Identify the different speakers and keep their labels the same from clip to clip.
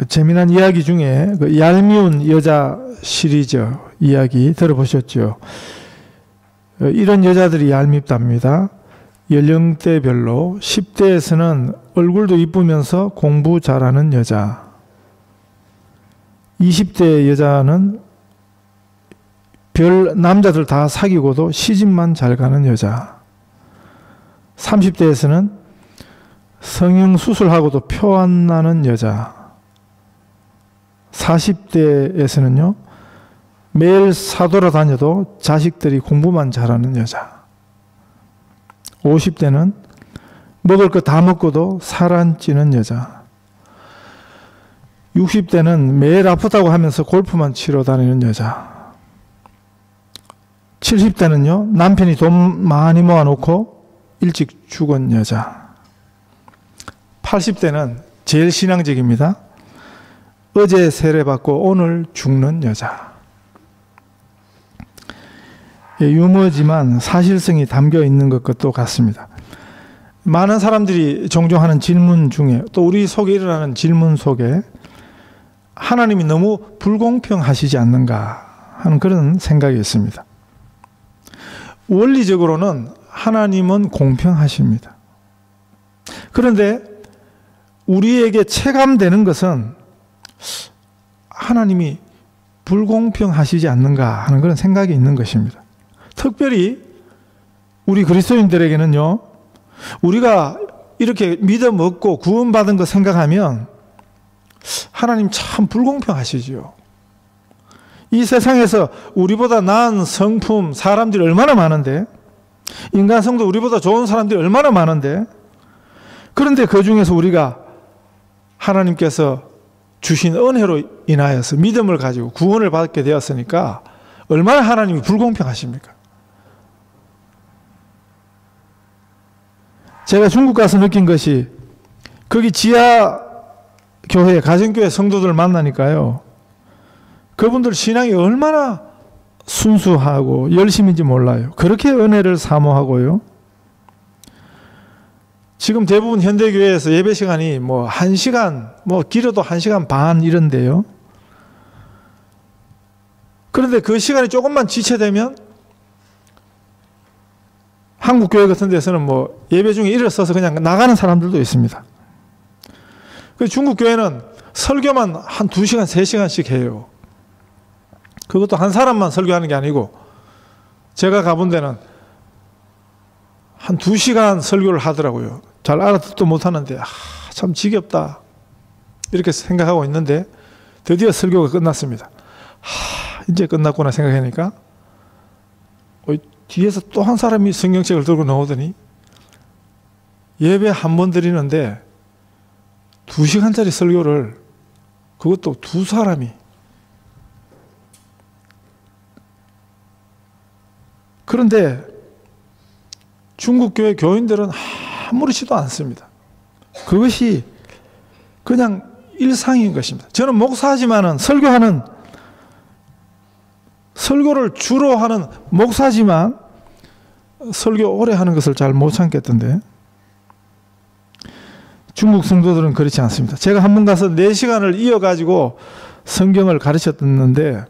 Speaker 1: 재미난 이야기 중에 그 얄미운 여자 시리즈 이야기 들어보셨죠? 이런 여자들이 얄밉답니다. 연령대별로 10대에서는 얼굴도 이쁘면서 공부 잘하는 여자, 20대 여자는 별 남자들 다 사귀고도 시집만 잘 가는 여자, 30대에서는 성형수술하고도 표 안 나는 여자, 40대에서는요 매일 사돌아다녀도 자식들이 공부만 잘하는 여자, 50대는 먹을 거 다 먹고도 살 안 찌는 여자, 60대는 매일 아프다고 하면서 골프만 치러 다니는 여자, 70대는요 남편이 돈 많이 모아놓고 일찍 죽은 여자, 80대는 제일 신앙적입니다. 어제 세례받고 오늘 죽는 여자. 유머지만 사실성이 담겨 있는 것도 같습니다. 많은 사람들이 종종 하는 질문 중에, 또 우리 속에 일어나는 질문 속에 하나님이 너무 불공평하시지 않는가 하는 그런 생각이 있습니다. 원리적으로는 하나님은 공평하십니다. 그런데 우리에게 체감되는 것은 하나님이 불공평하시지 않는가 하는 그런 생각이 있는 것입니다. 특별히 우리 그리스도인들에게는요, 우리가 이렇게 믿음 얻고 구원받은 거 생각하면 하나님 참 불공평하시지요. 이 세상에서 우리보다 나은 성품, 사람들이 얼마나 많은데, 인간성도 우리보다 좋은 사람들이 얼마나 많은데, 그런데 그 중에서 우리가 하나님께서 주신 은혜로 인하여서 믿음을 가지고 구원을 받게 되었으니까 얼마나 하나님이 불공평하십니까? 제가 중국 가서 느낀 것이, 거기 지하 교회, 가정교회 성도들 만나니까요, 그분들 신앙이 얼마나 순수하고 열심인지 몰라요. 그렇게 은혜를 사모하고요. 지금 대부분 현대교회에서 예배 시간이 뭐 1시간, 뭐 길어도 1시간 반 이런데요. 그런데 그 시간이 조금만 지체되면 한국 교회 같은 데서는 뭐 예배 중에 일어서서 그냥 나가는 사람들도 있습니다. 중국 교회는 설교만 한 2시간, 3시간씩 해요. 그것도 한 사람만 설교하는 게 아니고, 제가 가본 데는 한 2시간 설교를 하더라고요. 잘 알아듣도 못하는데 참 지겹다 이렇게 생각하고 있는데, 드디어 설교가 끝났습니다. 이제 끝났구나 생각하니까 뒤에서 또 한 사람이 성경책을 들고 나오더니 예배 한 번 드리는데 2시간짜리 설교를, 그것도 2사람이. 그런데 중국 교회 교인들은 아무렇지도 않습니다. 그것이 그냥 일상인 것입니다. 저는 목사지만은, 설교를 주로 하는 목사지만 설교 오래 하는 것을 잘 못 참겠던데, 중국 성도들은 그렇지 않습니다. 제가 한 번 가서 4시간을 이어가지고 성경을 가르쳤는데,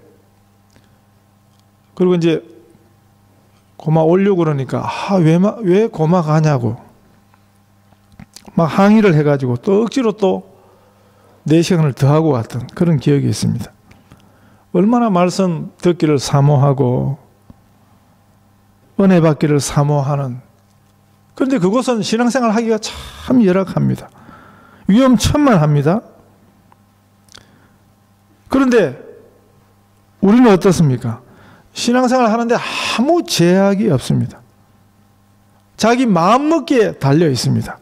Speaker 1: 그리고 이제 고마 오려고 그러니까 왜 고마 가냐고 막 항의를 해가지고 또 억지로 또 4시간을 더 하고 갔던 그런 기억이 있습니다. 얼마나 말씀 듣기를 사모하고 은혜 받기를 사모하는, 그런데 그곳은 신앙생활 하기가 참 열악합니다. 위험천만합니다. 그런데 우리는 어떻습니까? 신앙생활 하는데 아무 제약이 없습니다. 자기 마음먹기에 달려 있습니다.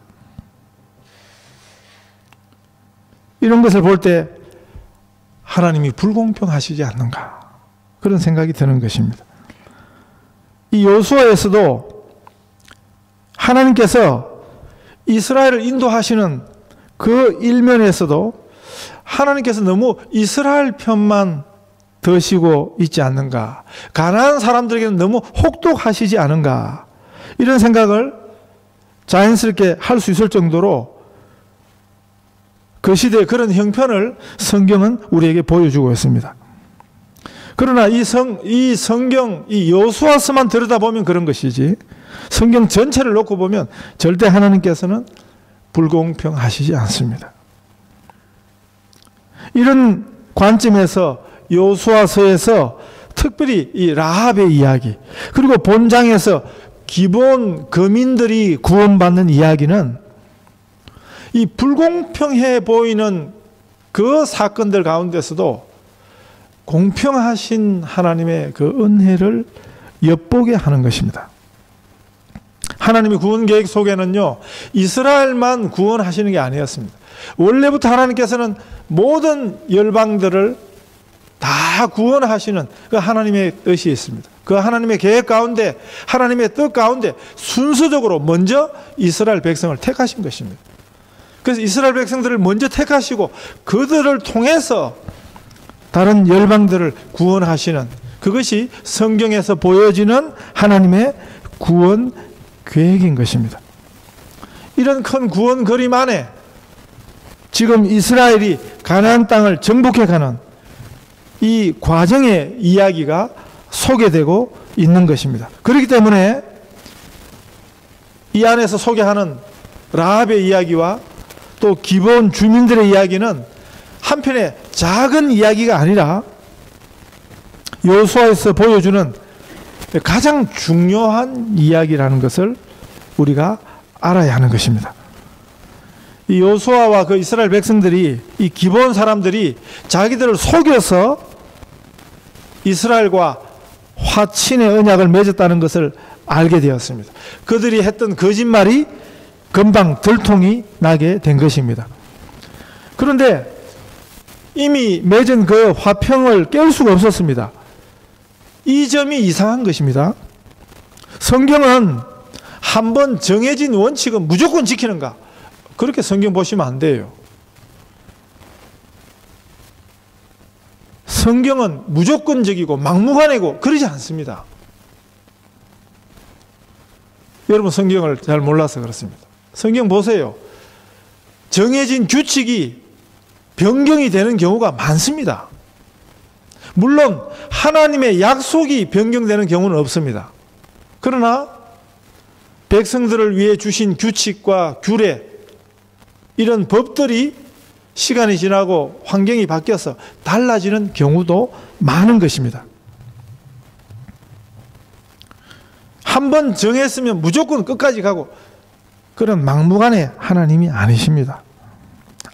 Speaker 1: 이런 것을 볼 때 하나님이 불공평하시지 않는가, 그런 생각이 드는 것입니다. 이 여호수아에서도 하나님께서 이스라엘을 인도하시는 그 일면에서도 하나님께서 너무 이스라엘 편만 드시고 있지 않는가, 가난한 사람들에게는 너무 혹독하시지 않은가, 이런 생각을 자연스럽게 할 수 있을 정도로 그 시대의 그런 형편을 성경은 우리에게 보여주고 있습니다. 그러나 이 성경, 이 여호수아서만 들여다보면 그런 것이지, 성경 전체를 놓고 보면 절대 하나님께서는 불공평하시지 않습니다. 이런 관점에서 여호수아서에서 특별히 이 라합의 이야기, 그리고 본장에서 기본 거민들이 구원받는 이야기는 이 불공평해 보이는 그 사건들 가운데서도 공평하신 하나님의 그 은혜를 엿보게 하는 것입니다. 하나님의 구원 계획 속에는요, 이스라엘만 구원하시는 게 아니었습니다. 원래부터 하나님께서는 모든 열방들을 다 구원하시는 그 하나님의 뜻이 있습니다. 그 하나님의 계획 가운데, 하나님의 뜻 가운데 순서적으로 먼저 이스라엘 백성을 택하신 것입니다. 그래서 이스라엘 백성들을 먼저 택하시고 그들을 통해서 다른 열방들을 구원하시는, 그것이 성경에서 보여지는 하나님의 구원 계획인 것입니다. 이런 큰 구원 그림 안에 지금 이스라엘이 가나안 땅을 정복해가는 이 과정의 이야기가 소개되고 있는 것입니다. 그렇기 때문에 이 안에서 소개하는 라합의 이야기와 또 기본 주민들의 이야기는 한편의 작은 이야기가 아니라 여호수아에서 보여주는 가장 중요한 이야기라는 것을 우리가 알아야 하는 것입니다. 이 여호수아와 그 이스라엘 백성들이, 이 기본 사람들이 자기들을 속여서 이스라엘과 화친의 언약을 맺었다는 것을 알게 되었습니다. 그들이 했던 거짓말이 금방 들통이 나게 된 것입니다. 그런데 이미 맺은 그 화평을 깰 수가 없었습니다. 이 점이 이상한 것입니다. 성경은 한번 정해진 원칙은 무조건 지키는가? 그렇게 성경 보시면 안 돼요. 성경은 무조건적이고 막무가내고 그러지 않습니다. 여러분 성경을 잘 몰라서 그렇습니다. 성경 보세요. 정해진 규칙이 변경이 되는 경우가 많습니다. 물론 하나님의 약속이 변경되는 경우는 없습니다. 그러나 백성들을 위해 주신 규칙과 규례, 이런 법들이 시간이 지나고 환경이 바뀌어서 달라지는 경우도 많은 것입니다. 한번 정했으면 무조건 끝까지 가고 그런 막무가내 하나님이 아니십니다.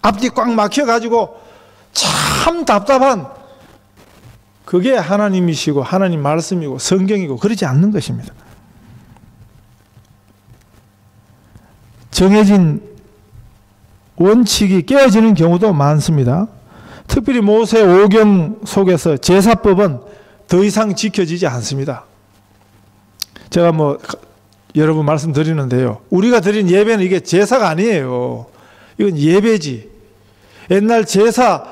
Speaker 1: 앞뒤 꽉 막혀가지고 참 답답한, 그게 하나님이시고 하나님 말씀이고 성경이고 그러지 않는 것입니다. 정해진 원칙이 깨어지는 경우도 많습니다. 특별히 모세 오경 속에서 제사법은 더 이상 지켜지지 않습니다. 제가 여러 번 말씀드리는데요. 우리가 드린 예배는 이게 제사가 아니에요. 이건 예배지. 옛날 제사,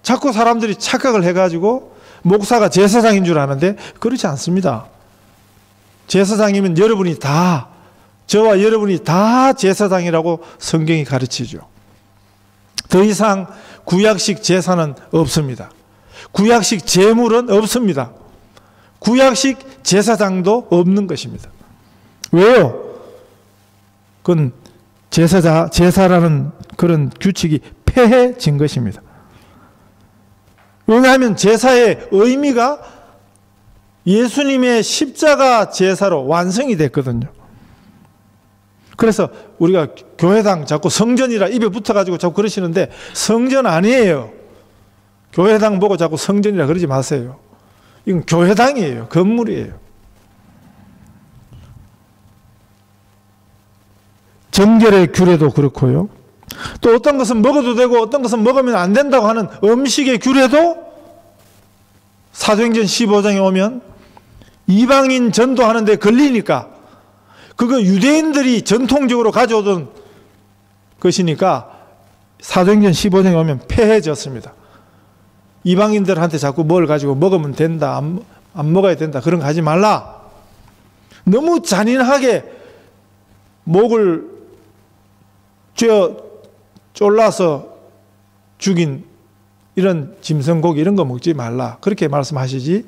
Speaker 1: 자꾸 사람들이 착각을 해가지고 목사가 제사장인 줄 아는데 그렇지 않습니다. 제사장이면 여러분이 다, 저와 여러분이 다 제사장이라고 성경이 가르치죠. 더 이상 구약식 제사는 없습니다. 구약식 제물은 없습니다. 구약식 제사장도 없는 것입니다. 왜요? 그건 제사라는 그런 규칙이 폐해진 것입니다. 왜냐하면 제사의 의미가 예수님의 십자가 제사로 완성이 됐거든요. 그래서 우리가 교회당 자꾸 성전이라 입에 붙어가지고 자꾸 그러시는데 성전 아니에요. 교회당 보고 자꾸 성전이라 그러지 마세요. 이건 교회당이에요. 건물이에요. 정결의 규례도 그렇고요. 또 어떤 것은 먹어도 되고 어떤 것은 먹으면 안 된다고 하는 음식의 규례도 사도행전 15장에 오면 이방인 전도하는데 걸리니까, 그거 유대인들이 전통적으로 가져오던 것이니까 사도행전 15장에 오면 폐해졌습니다. 이방인들한테 자꾸 뭘 가지고 먹으면 된다, 안 먹어야 된다, 그런 거 하지 말라. 너무 잔인하게 목을 쫄라서 죽인 이런 짐승고기 이런 거 먹지 말라. 그렇게 말씀하시지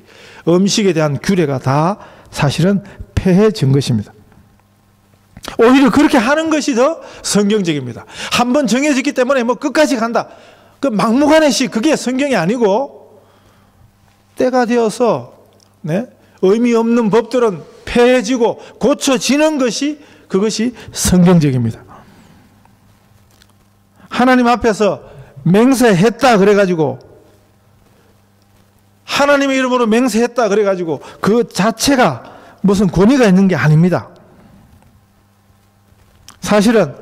Speaker 1: 음식에 대한 규례가 다 사실은 폐해진 것입니다. 오히려 그렇게 하는 것이 더 성경적입니다. 한번 정해졌기 때문에 뭐 끝까지 간다. 그 막무가내식 그게 성경이 아니고 때가 되어서 의미 없는 법들은 폐해지고 고쳐지는 것이 그것이 성경적입니다. 하나님 앞에서 맹세했다 그래가지고 하나님의 이름으로 맹세했다 그래가지고 그 자체가 무슨 권위가 있는 게 아닙니다. 사실은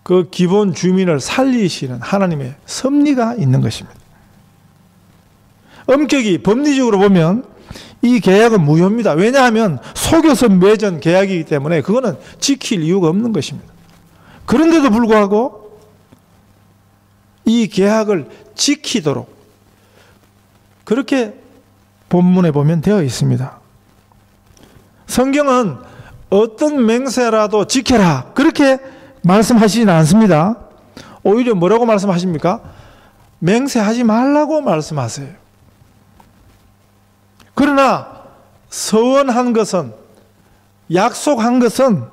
Speaker 1: 그 기본 주민을 살리시는 하나님의 섭리가 있는 것입니다. 엄격히 법리적으로 보면 이 계약은 무효입니다. 왜냐하면 속여서 맺은 계약이기 때문에 그거는 지킬 이유가 없는 것입니다. 그런데도 불구하고 이 계약을 지키도록 그렇게 본문에 보면 되어 있습니다. 성경은 어떤 맹세라도 지켜라 그렇게 말씀하시진 않습니다. 오히려 뭐라고 말씀하십니까? 맹세하지 말라고 말씀하세요. 그러나 서원한 것은 약속한 것은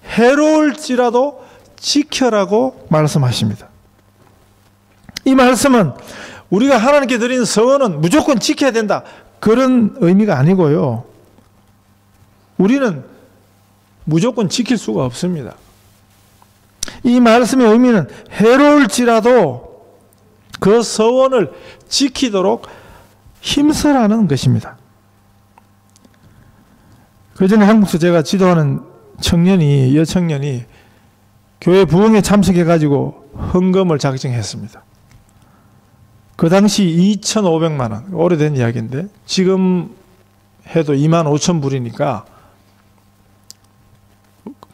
Speaker 1: 해로울지라도 지켜라고 말씀하십니다. 이 말씀은 우리가 하나님께 드린 서원은 무조건 지켜야 된다 그런 의미가 아니고요. 우리는 무조건 지킬 수가 없습니다. 이 말씀의 의미는 해로울지라도 그 서원을 지키도록 힘쓰라는 것입니다. 그전에 한국에서 제가 지도하는 여청년이 교회 부흥에 참석해가지고 헌금을 작정했습니다. 그 당시 2,500만 원, 오래된 이야기인데 지금 해도 25,000불이니까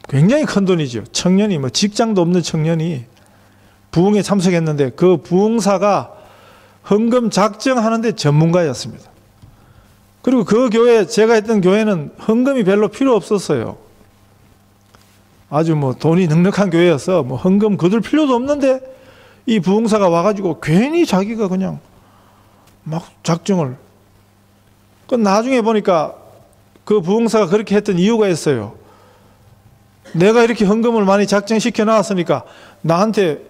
Speaker 1: 굉장히 큰 돈이죠. 청년이 직장도 없는 청년이 부흥에 참석했는데 그 부흥사가 헌금 작정하는데 전문가였습니다. 그리고 그 교회, 제가 했던 교회는 헌금이 별로 필요 없었어요. 아주 돈이 넉넉한 교회여서 헌금 거둘 필요도 없는데 이 부흥사가 와가지고 괜히 자기가 그냥 막 작정을. 그 나중에 보니까 그 부흥사가 그렇게 했던 이유가 있어요. 내가 이렇게 헌금을 많이 작정시켜 놨으니까 나한테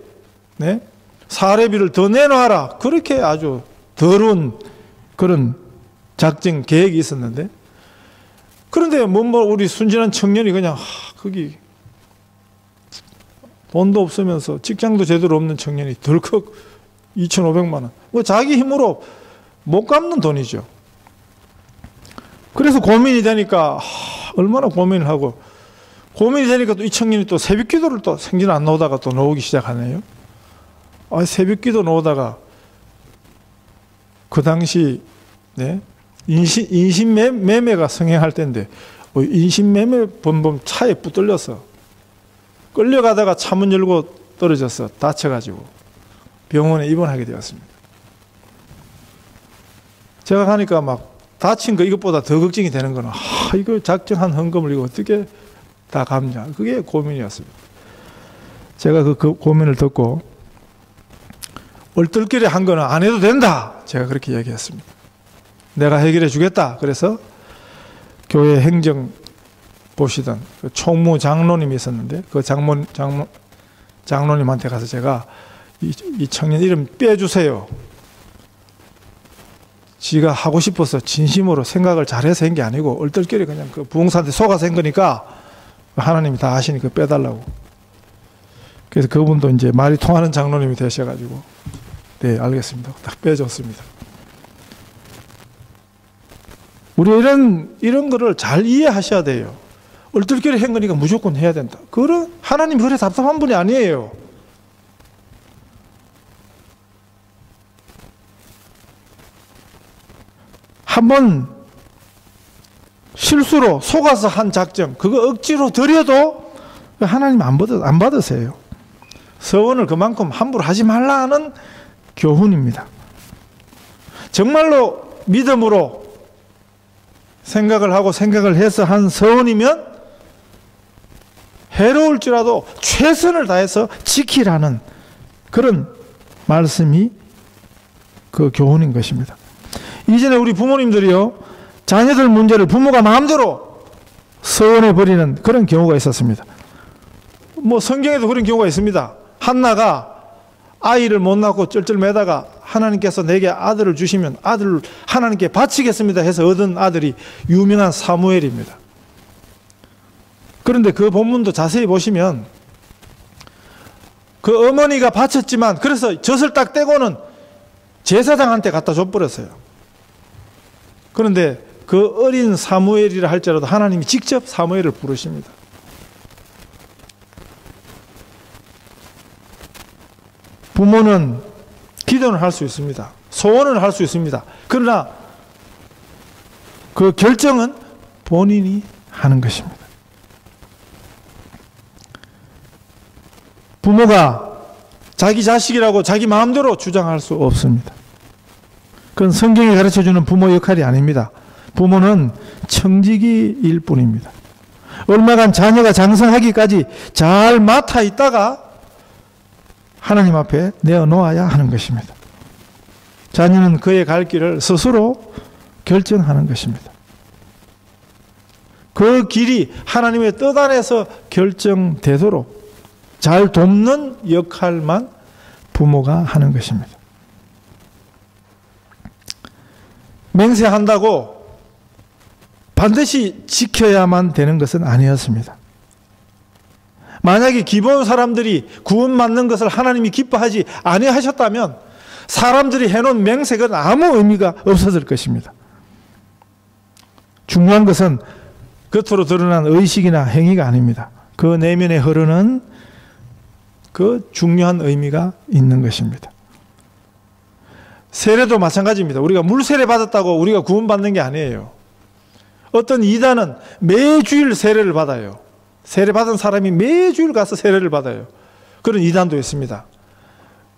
Speaker 1: 사례비를 더 내놔라. 그렇게 아주 더러운 그런 작정 계획이 있었는데 그런데 우리 순진한 청년이 그냥 거기 돈도 없으면서 직장도 제대로 없는 청년이 덜컥 2,500만 원. 자기 힘으로 못 갚는 돈이죠. 그래서 고민이 되니까 얼마나 고민을 하고 고민이 되니까 또 이 청년이 또 새벽기도를 또 생전 안 나오다가 또 나오기 시작하네요. 새벽기도 나오다가 그 당시 인신매매가 성행할 때인데 인신매매 범범 차에 붙들려서 끌려가다가 차문 열고 떨어져서 다쳐가지고 병원에 입원하게 되었습니다. 제가 가니까 막 다친 거 이것보다 더 걱정이 되는 거는 이거 작정한 헌금을 이거 어떻게 다 갚냐. 그게 고민이었습니다. 제가 그 고민을 듣고 얼떨결에 한 거는 안 해도 된다. 제가 그렇게 얘기했습니다. 내가 해결해 주겠다. 그래서 교회 행정 보시던 그 총무 장로님이 있었는데 그 장로님한테 가서 제가 이 청년 이름 빼주세요. 지가 하고 싶어서 진심으로 생각을 잘해서 한 게 아니고 얼떨결에 그냥 그 부흥사한테 속아서 한 거니까 하나님이 다 아시니까 빼달라고. 그래서 그분도 이제 말이 통하는 장로님이 되셔가지고 네 알겠습니다. 딱 빼줬습니다. 우리 이런 거를 잘 이해하셔야 돼요. 얼떨결에 한 거니까 무조건 해야 된다. 하나님 그래 답답한 분이 아니에요. 한번 실수로 속아서 한 작정, 그거 억지로 드려도 하나님 안 받으세요. 서원을 그만큼 함부로 하지 말라 하는 교훈입니다. 정말로 믿음으로 생각을 하고 생각을 해서 한 서원이면 해로울지라도 최선을 다해서 지키라는 그런 말씀이 그 교훈인 것입니다. 이전에 우리 부모님들이요, 자녀들 문제를 부모가 마음대로 서원해 버리는 그런 경우가 있었습니다. 뭐 성경에도 그런 경우가 있습니다. 한나가 아이를 못 낳고 쩔쩔매다가 하나님께서 내게 아들을 주시면 아들을 하나님께 바치겠습니다 해서 얻은 아들이 유명한 사무엘입니다. 그런데 그 본문도 자세히 보시면 그 어머니가 바쳤지만 그래서 젖을 딱 떼고는 제사장한테 갖다 줘버렸어요. 그런데 그 어린 사무엘이라 할지라도 하나님이 직접 사무엘을 부르십니다. 부모는 기도는 할 수 있습니다. 소원을 할 수 있습니다. 그러나 그 결정은 본인이 하는 것입니다. 부모가 자기 자식이라고 자기 마음대로 주장할 수 없습니다. 그건 성경이 가르쳐주는 부모 역할이 아닙니다. 부모는 청지기일 뿐입니다. 얼마간 자녀가 장성하기까지 잘 맡아 있다가 하나님 앞에 내어놓아야 하는 것입니다. 자녀는 그의 갈 길을 스스로 결정하는 것입니다. 그 길이 하나님의 뜻 안에서 결정되도록 잘 돕는 역할만 부모가 하는 것입니다. 맹세한다고 반드시 지켜야만 되는 것은 아니었습니다. 만약에 기본 사람들이 구원받는 것을 하나님이 기뻐하지 아니하셨다면 사람들이 해놓은 맹세는 아무 의미가 없어질 것입니다. 중요한 것은 겉으로 드러난 의식이나 행위가 아닙니다. 그 내면에 흐르는 그 중요한 의미가 있는 것입니다. 세례도 마찬가지입니다. 우리가 물세례 받았다고 우리가 구원받는 게 아니에요. 어떤 이단은 매주일 세례를 받아요. 세례 받은 사람이 매주일 가서 세례를 받아요. 그런 이단도 있습니다.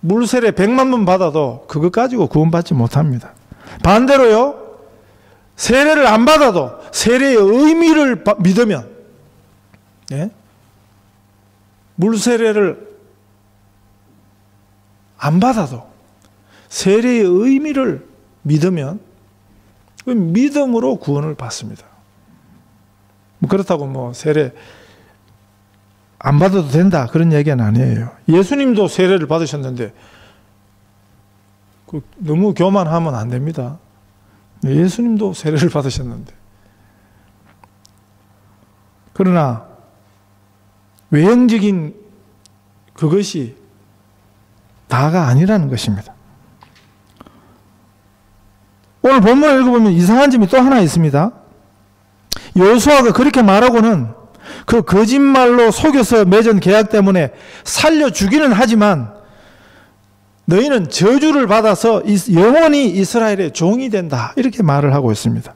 Speaker 1: 물세례 100만 번 받아도 그것 가지고 구원받지 못합니다. 반대로요, 세례를 안 받아도 세례의 의미를 믿으면, 예? 물세례를 안 받아도 세례의 의미를 믿으면 그 믿음으로 구원을 받습니다. 그렇다고 뭐 세례 안 받아도 된다 그런 얘기는 아니에요. 예수님도 세례를 받으셨는데 너무 교만하면 안 됩니다. 예수님도 세례를 받으셨는데. 그러나 외형적인 그것이 다가 아니라는 것입니다. 오늘 본문을 읽어보면 이상한 점이 또 하나 있습니다. 여호수아가 그렇게 말하고는 그 거짓말로 속여서 맺은 계약 때문에 살려 주기는 하지만 너희는 저주를 받아서 영원히 이스라엘의 종이 된다 이렇게 말을 하고 있습니다.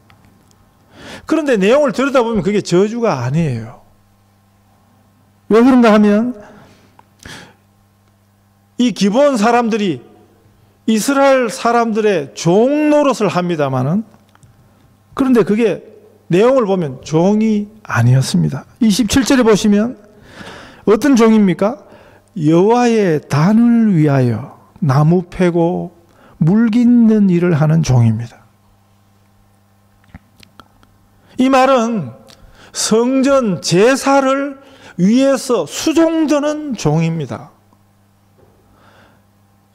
Speaker 1: 그런데 내용을 들여다보면 그게 저주가 아니에요. 왜 그런가 하면 이 기본 사람들이 이스라엘 사람들의 종 노릇을 합니다마는 그런데 그게 내용을 보면 종이 아니었습니다. 27절에 보시면 어떤 종입니까? 여호와의 단을 위하여 나무 패고 물 깃는 일을 하는 종입니다. 이 말은 성전 제사를 위해서 수종드는 종입니다.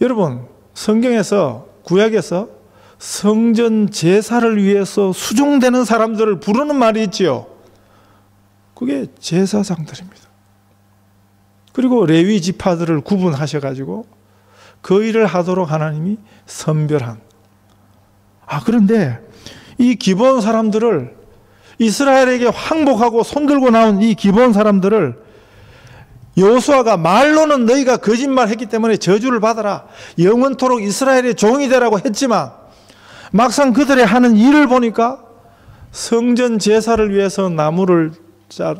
Speaker 1: 여러분, 성경에서 구약에서 성전 제사를 위해서 수종되는 사람들을 부르는 말이 있지요. 그게 제사장들입니다. 그리고 레위 지파들을 구분하셔가지고 그 일을 하도록 하나님이 선별한. 그런데 이 기본 사람들을 이스라엘에게 항복하고 손들고 나온 이 기본 사람들을 여호수아가 말로는 너희가 거짓말했기 때문에 저주를 받아라, 영원토록 이스라엘의 종이 되라고 했지만 막상 그들의 하는 일을 보니까 성전 제사를 위해서 나무를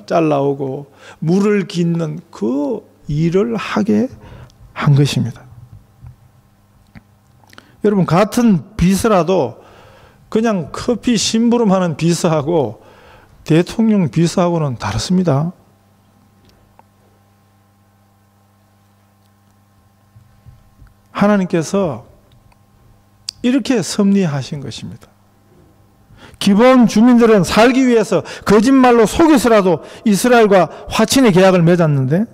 Speaker 1: 잘라오고 물을 깃는 그 일을 하게 한 것입니다. 여러분, 같은 비서라도 그냥 커피 심부름하는 비서하고 대통령 비서하고는 다릅니다. 하나님께서 이렇게 섭리하신 것입니다. 기본 주민들은 살기 위해서 거짓말로 속여서라도 이스라엘과 화친의 계약을 맺었는데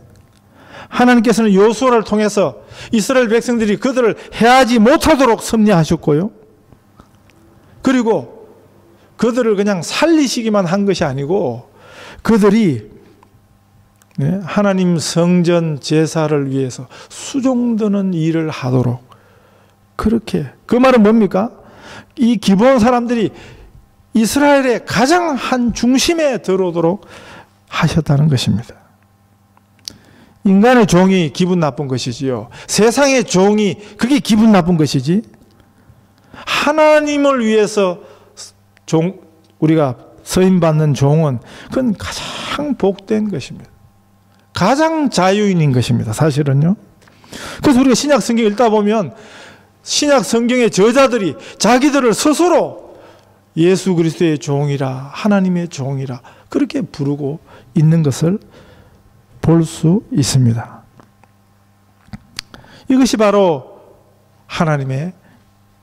Speaker 1: 하나님께서는 여호수아를 통해서 이스라엘 백성들이 그들을 해하지 못하도록 섭리하셨고요. 그리고 그들을 그냥 살리시기만 한 것이 아니고 그들이 하나님 성전 제사를 위해서 수종드는 일을 하도록 그렇게, 그 말은 뭡니까? 이 기본 사람들이 이스라엘의 가장 한 중심에 들어오도록 하셨다는 것입니다. 인간의 종이 기분 나쁜 것이지요. 세상의 종이 그게 기분 나쁜 것이지. 하나님을 위해서 우리가 서임받는 종은 그건 가장 복된 것입니다. 가장 자유인인 것입니다. 사실은요. 그래서 우리가 신약 성경 읽다 보면 신약 성경의 저자들이 자기들을 스스로 예수 그리스도의 종이라, 하나님의 종이라 그렇게 부르고 있는 것을 볼 수 있습니다. 이것이 바로 하나님의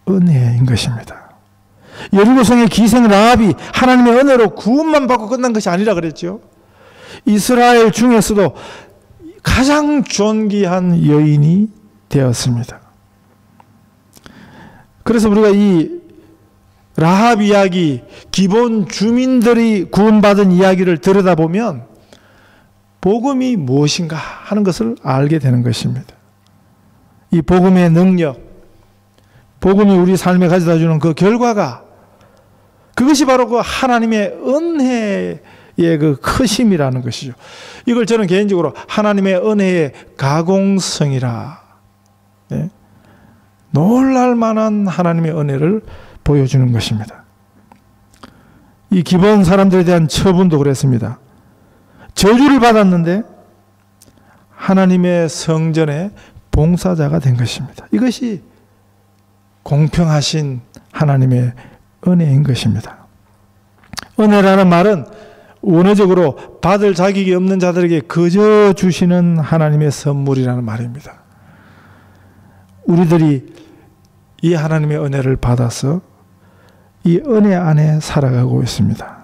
Speaker 1: 은혜인 것입니다. 여리고성의 기생 라합이 하나님의 은혜로 구원만 받고 끝난 것이 아니라 그랬죠. 이스라엘 중에서도 가장 존귀한 여인이 되었습니다. 그래서 우리가 이 라합 이야기, 기본 주민들이 구원받은 이야기를 들여다보면 복음이 무엇인가 하는 것을 알게 되는 것입니다. 이 복음의 능력, 복음이 우리 삶에 가져다주는 그 결과가, 그것이 바로 그 하나님의 은혜의 그 크심이라는 것이죠. 이걸 저는 개인적으로 하나님의 은혜의 가공성이라, 놀랄 만한 하나님의 은혜를 보여주는 것입니다. 이 기본 사람들에 대한 처분도 그랬습니다. 저주를 받았는데 하나님의 성전의 봉사자가 된 것입니다. 이것이 공평하신 하나님의 은혜인 것입니다. 은혜라는 말은 원어적으로 받을 자격이 없는 자들에게 거저 주시는 하나님의 선물이라는 말입니다. 우리들이 이 하나님의 은혜를 받아서 이 은혜 안에 살아가고 있습니다.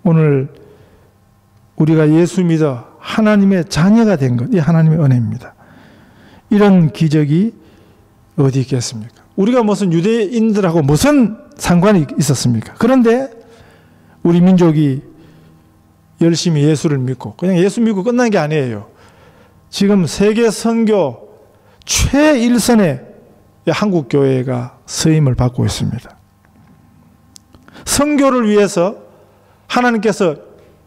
Speaker 1: 오늘 우리가 예수 믿어 하나님의 자녀가 된 것, 이 하나님의 은혜입니다. 이런 기적이 어디 있겠습니까? 우리가 무슨 유대인들하고 무슨 상관이 있었습니까? 그런데 우리 민족이 열심히 예수를 믿고 그냥 예수 믿고 끝난 게 아니에요. 지금 세계 선교 최일선의 한국 교회가 서임을 받고 있습니다. 선교를 위해서 하나님께서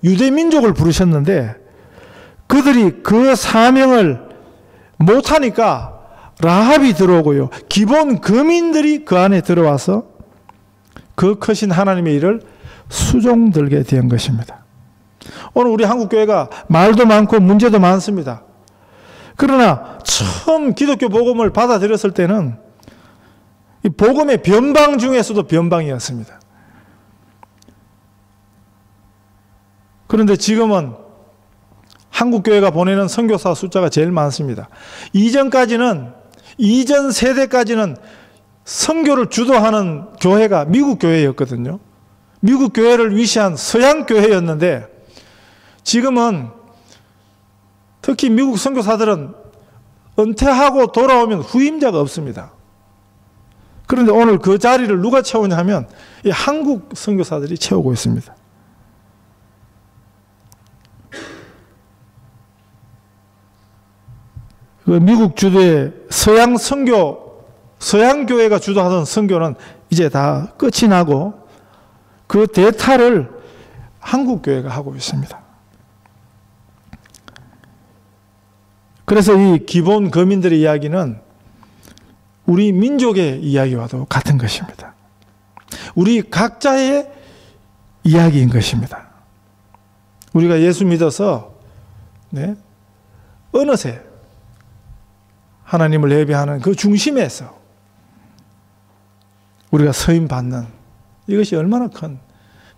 Speaker 1: 유대 민족을 부르셨는데 그들이 그 사명을 못하니까 라합이 들어오고요. 기본 거민들이 그 안에 들어와서 그 크신 하나님의 일을 수종들게 된 것입니다. 오늘 우리 한국교회가 말도 많고 문제도 많습니다. 그러나 처음 기독교 복음을 받아들였을 때는 이 복음의 변방 중에서도 변방이었습니다. 그런데 지금은 한국교회가 보내는 선교사 숫자가 제일 많습니다. 이전 세대까지는 선교를 주도하는 교회가 미국 교회였거든요. 미국 교회를 위시한 서양 교회였는데 지금은 특히 미국 선교사들은 은퇴하고 돌아오면 후임자가 없습니다. 그런데 오늘 그 자리를 누가 채우냐 하면 이 한국 선교사들이 채우고 있습니다. 그 미국 주도의 서양 교회가 주도하던 선교는 이제 다 끝이 나고 그 대타를 한국 교회가 하고 있습니다. 그래서 이 기본 거민들의 이야기는 우리 민족의 이야기와도 같은 것입니다. 우리 각자의 이야기인 것입니다. 우리가 예수 믿어서 어느새 하나님을 예배하는 그 중심에서 우리가 서임받는 이것이 얼마나 큰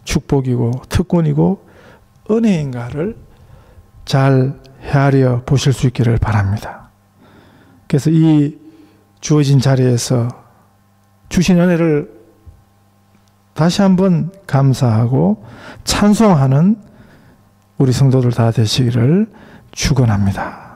Speaker 1: 축복이고 특권이고 은혜인가를 잘 헤아려 보실 수 있기를 바랍니다. 그래서 이 주어진 자리에서 주신 은혜를 다시 한번 감사하고 찬송하는 우리 성도들 다 되시기를 축원합니다.